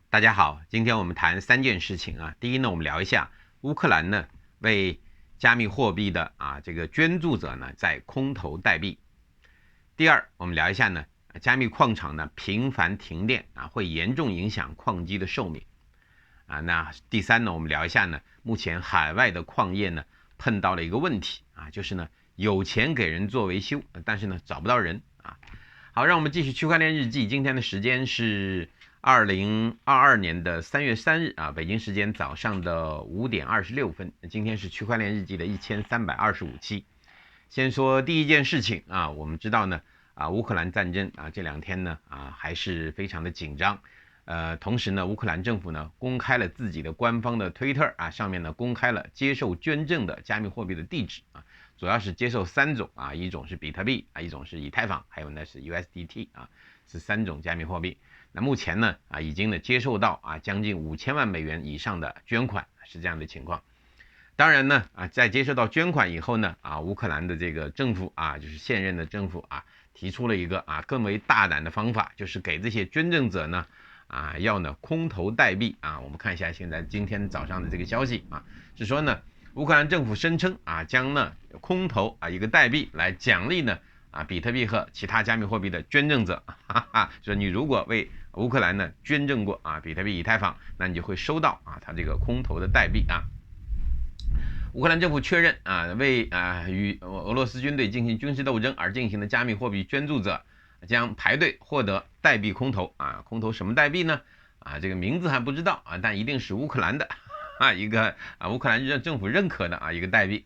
大家好，今天我们谈三件事情啊。第一呢，我们聊一下乌克兰呢为加密货币的这个捐助者呢在空投代币。第二，我们聊一下呢加密矿场呢频繁停电会严重影响矿机的寿命那第三呢，我们聊一下呢目前海外的矿业呢碰到了一个问题就是呢有钱给人做维修，但是呢找不到人好，让我们继续区块链日记。今天的时间是2022年的3月3日北京时间早上的5点26分。今天是区块链日记的1325期。先说第一件事情我们知道呢乌克兰战争这两天呢还是非常的紧张。同时呢，乌克兰政府呢公开了自己的官方的推特上面呢公开了接受捐赠的加密货币的地址主要是接受3种一种是比特币一种是以太坊，还有呢是 USDT 是3种加密货币。那目前呢已经呢接受到将近5000万美元以上的捐款，是这样的情况。当然呢在接受到捐款以后呢乌克兰的这个政府就是现任的政府提出了一个更为大胆的方法，就是给这些捐赠者呢要呢空投代币我们看一下现在今天早上的这个消息是说呢乌克兰政府声称将呢空投一个代币来奖励呢比特币和其他加密货币的捐赠者说你如果为乌克兰呢捐赠过比特币、以太坊，那你就会收到它这个空投的代币乌克兰政府确认为与俄罗斯军队进行军事斗争而进行的加密货币捐助者将排队获得代币空投空投什么代币呢这个名字还不知道但一定是乌克兰的一个乌克兰政府认可的一个代币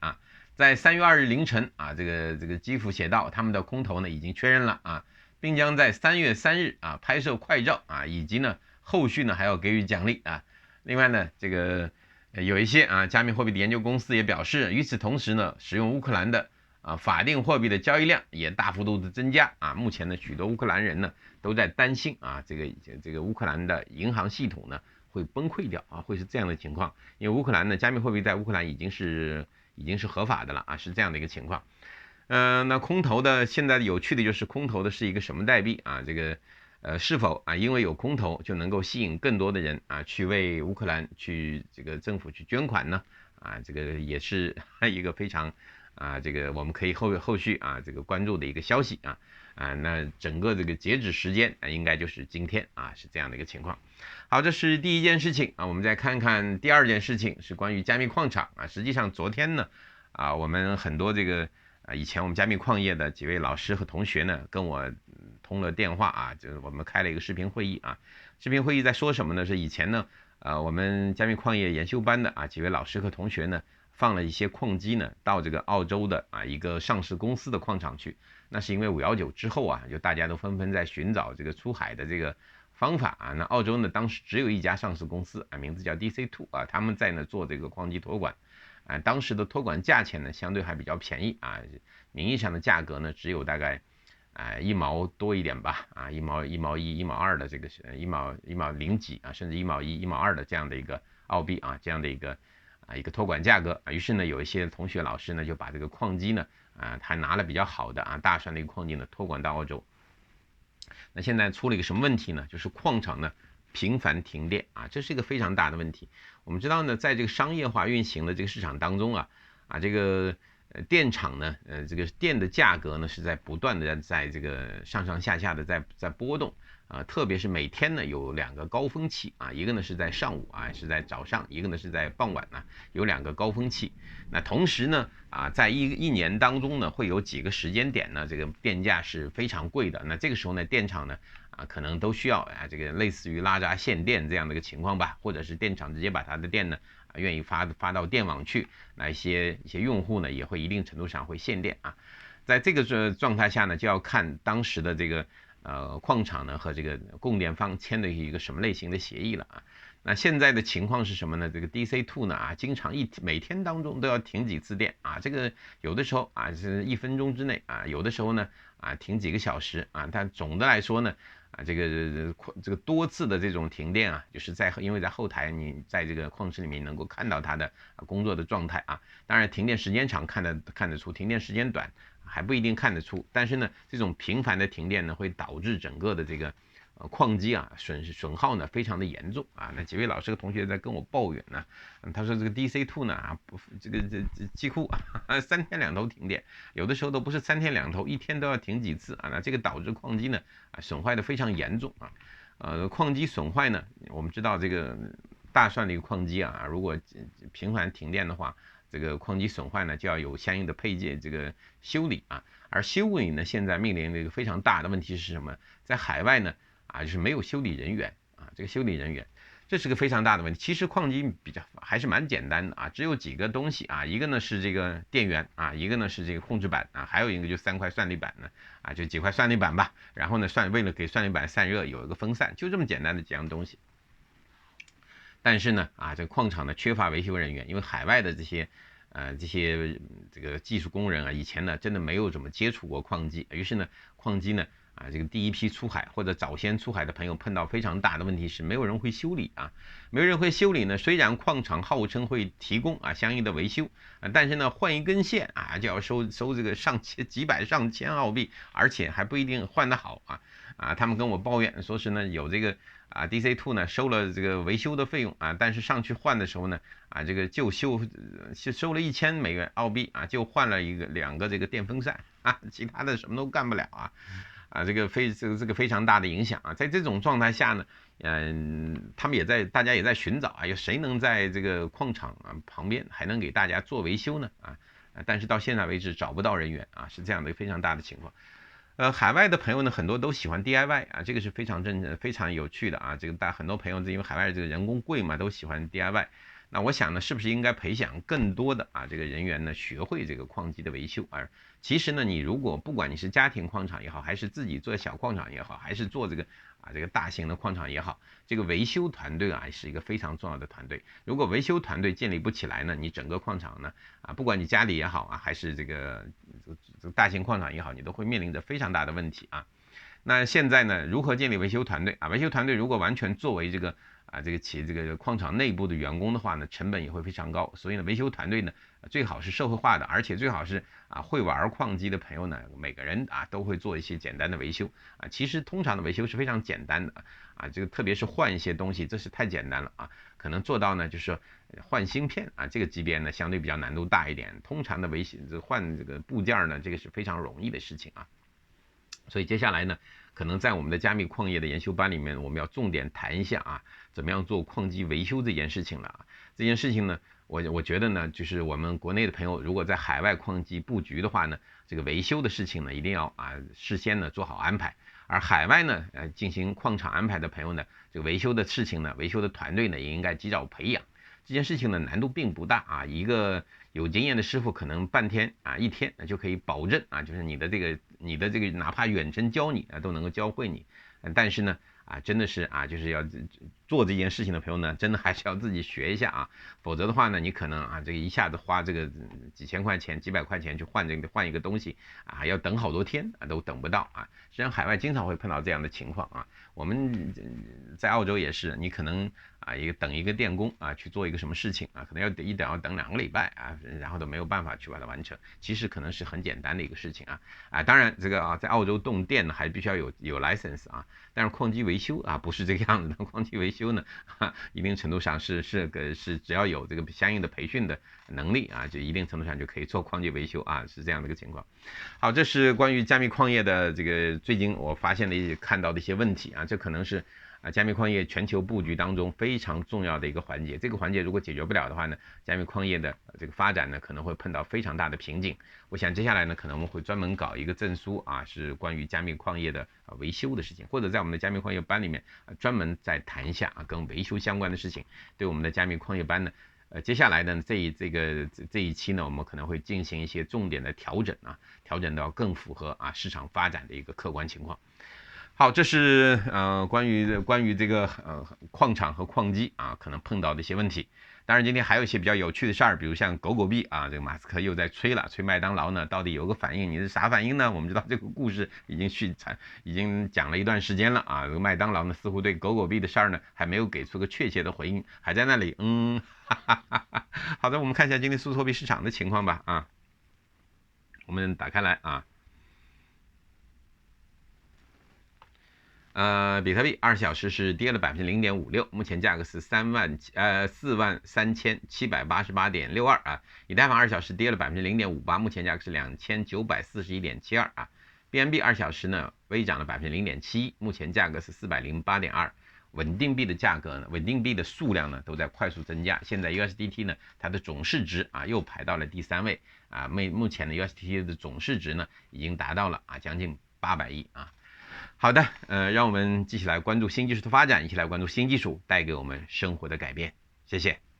在3月2日凌晨这个基辅写道，他们的空投呢已经确认了并将在3月3日拍摄快照以及呢后续呢还要给予奖励另外呢这个有一些加密货币的研究公司也表示，与此同时呢使用乌克兰的法定货币的交易量也大幅度的增加目前呢许多乌克兰人呢都在担心这个乌克兰的银行系统呢会崩溃掉会是这样的情况。因为乌克兰的加密货币在乌克兰已经是合法的了是这样的一个情况。那空投的现在有趣的就是空投的是一个什么代币这个是否因为有空投就能够吸引更多的人去为乌克兰去这个政府去捐款呢这个也是一个非常这个我们可以后续这个关注的一个消息那整个这个截止时间应该就是今天是这样的一个情况。好，这是第一件事情我们再看看第二件事情，是关于加密矿场实际上昨天呢我们很多这个以前我们加密矿业的几位老师和同学呢跟我通了电话就是我们开了一个视频会议视频会议在说什么呢？是以前呢我们加密矿业研修班的几位老师和同学呢放了一些矿机呢到这个澳洲的一个上市公司的矿场去。那是因为519之后就大家都纷纷在寻找这个出海的这个方法那澳洲呢当时只有一家上市公司名字叫 DC2 他们在呢做这个矿机托管当时的托管价钱呢相对还比较便宜名义上的价格呢只有大概1毛多一点吧1毛1毛1 1毛2的这个1毛0几甚至1毛1 1毛2的这样的一个澳币这样的一个托管价格于是呢有一些同学老师呢就把这个矿机呢还拿了比较好的大蒜的一个矿机呢托管到澳洲。那现在出了一个什么问题呢？就是矿场呢频繁停电这是一个非常大的问题。我们知道呢在这个商业化运行的这个市场当中这个电厂呢这个电的价格呢是在不断的在这个上上下下的在波动特别是每天呢有2个高峰期一个呢是在上午是在早上，一个呢是在傍晚有2个高峰期。那同时呢在一年当中呢会有几个时间点呢这个电价是非常贵的。那这个时候呢电厂呢可能都需要这个类似于拉闸限电这样的一个情况吧，或者是电厂直接把它的电呢愿意发到电网去，那一些用户呢也会一定程度上会限电在这个状态下呢就要看当时的这个矿场呢和这个供电方签的一个什么类型的协议了那现在的情况是什么呢？这个 DC2 呢经常每天当中都要停几次电这个有的时候是1分钟之内有的时候呢停几个小时但总的来说呢这个多次的这种停电就是因为在后台你在这个矿池里面能够看到它的工作的状态当然停电时间长看得出，停电时间短还不一定看得出。但是呢这种频繁的停电呢会导致整个的这个矿机啊损耗呢非常的严重啊。那几位老师和同学在跟我抱怨呢，他说这个 DC2 呢这几乎3天2头停电，有的时候都不是3天2头，一天都要停几次啊。那这个导致矿机呢损坏的非常严重啊。矿机损坏呢，我们知道这个大蒜的一个矿机啊，如果频繁停电的话，这个矿机损坏呢就要有相应的配件这个修理啊。而修理呢，现在面临的一个非常大的问题是什么？在海外呢就是没有修理人员啊，这个修理人员。这是个非常大的问题。其实矿机还是蛮简单的啊，只有几个东西啊，一个呢是这个电源啊，一个呢是这个控制板啊，还有一个就3块算力板呢啊，就几块算力板吧。然后呢为了给算力板散热，有一个风扇，就这么简单的几样东西。但是呢这个矿场呢缺乏维修人员，因为海外的这些这个技术工人啊，以前呢真的没有怎么接触过矿机，于是呢矿机呢这个第一批出海或者早先出海的朋友碰到非常大的问题是没有人会修理啊，没有人会修理呢。虽然矿场号称会提供相应的维修但是呢换一根线就要收这个几百上千澳币，而且还不一定换得好他们跟我抱怨说是呢有这个DC2 呢收了这个维修的费用但是上去换的时候呢这个就收了$1000澳币就换了2个这个电风扇其他的什么都干不了这个非常大的影响在这种状态下呢大家也在寻找有谁能在这个矿场旁边还能给大家做维修呢但是到现在为止找不到人员是这样的非常大的情况。海外的朋友呢，很多都喜欢 DIY 这个是非常有趣的这个很多朋友因为海外这个人工贵嘛，都喜欢 DIY。那我想呢，是不是应该培养更多的这个人员呢，学会这个矿机的维修其实呢，你如果不管你是家庭矿场也好，还是自己做小矿场也好，还是做这个大型的矿场也好，这个维修团队是一个非常重要的团队。如果维修团队建立不起来呢，你整个矿场呢不管你家里也好还是这个大型矿场也好，你都会面临着非常大的问题那现在呢，如何建立维修团队维修团队如果完全作为这个矿场内部的员工的话呢，成本也会非常高。所以呢，维修团队呢最好是社会化的，而且最好是会玩矿机的朋友呢，每个人都会做一些简单的维修其实通常的维修是非常简单的这个特别是换一些东西，这是太简单了可能做到呢就是说换芯片这个级别呢相对比较难度大一点。通常的维修换这个部件呢，这个是非常容易的事情所以接下来呢，可能在我们的加密矿业的研修班里面，我们要重点谈一下怎么样做矿机维修这件事情了这件事情呢，我觉得呢，就是我们国内的朋友如果在海外矿机布局的话呢，这个维修的事情呢，一定要事先呢做好安排。而海外呢进行矿场安排的朋友呢，这个维修的事情呢，维修的团队呢，也应该及早培养。这件事情呢难度并不大一个有经验的师傅可能半天一天就可以保证就是你的这个哪怕远程教你都能够教会你。但是呢真的是就是要做这件事情的朋友呢，真的还是要自己学一下否则的话呢，你可能这个一下子花这个几千块钱几百块钱去换一个东西要等好多天都等不到实际上海外经常会碰到这样的情况我们在澳洲也是，你可能等一个电工去做一个什么事情可能要等2个礼拜然后都没有办法去把它完成。其实可能是很简单的一个事情当然这个在澳洲动电呢还必须要有 license但是矿机维修不是这个样子的。矿机维修呢一定程度上是只要有这个相应的培训的能力就一定程度上就可以做矿机维修是这样的一个情况。好，这是关于加密矿业的这个最近我发现的看到的一些问题这可能是加密矿业全球布局当中非常重要的一个环节。这个环节如果解决不了的话呢，加密矿业的这个发展呢可能会碰到非常大的瓶颈。我想接下来呢可能我们会专门搞一个证书是关于加密矿业的维修的事情，或者在我们的加密矿业班里面专门再谈一下跟维修相关的事情。对我们的加密矿业班呢接下来呢这一期呢我们可能会进行一些重点的调整调整到更符合市场发展的一个客观情况。好，这是关于这个矿场和矿机可能碰到的一些问题。当然今天还有一些比较有趣的事儿，比如像狗狗币这个马斯克又在吹麦当劳呢，到底有个反应，你是啥反应呢？我们知道这个故事已经讲了一段时间了这个麦当劳呢似乎对狗狗币的事儿呢还没有给出个确切的回应，还在那里好的，我们看一下今天数字货币市场的情况吧我们打开来比特币20小时是跌了0.56%，目前价格是43788.62啊。以太坊2小时跌了0.58%，目前价格是2941.72啊。BNB 2小时呢微涨了0.71%，目前价格是408.2。稳定币的价格呢，稳定币的数量呢都在快速增加。现在 USDT 呢，它的总市值啊又排到了第3位啊。目前的 USDT 的总市值呢已经达到了将近800亿啊。好的，让我们继续来关注新技术的发展，一起来关注新技术带给我们生活的改变。谢谢。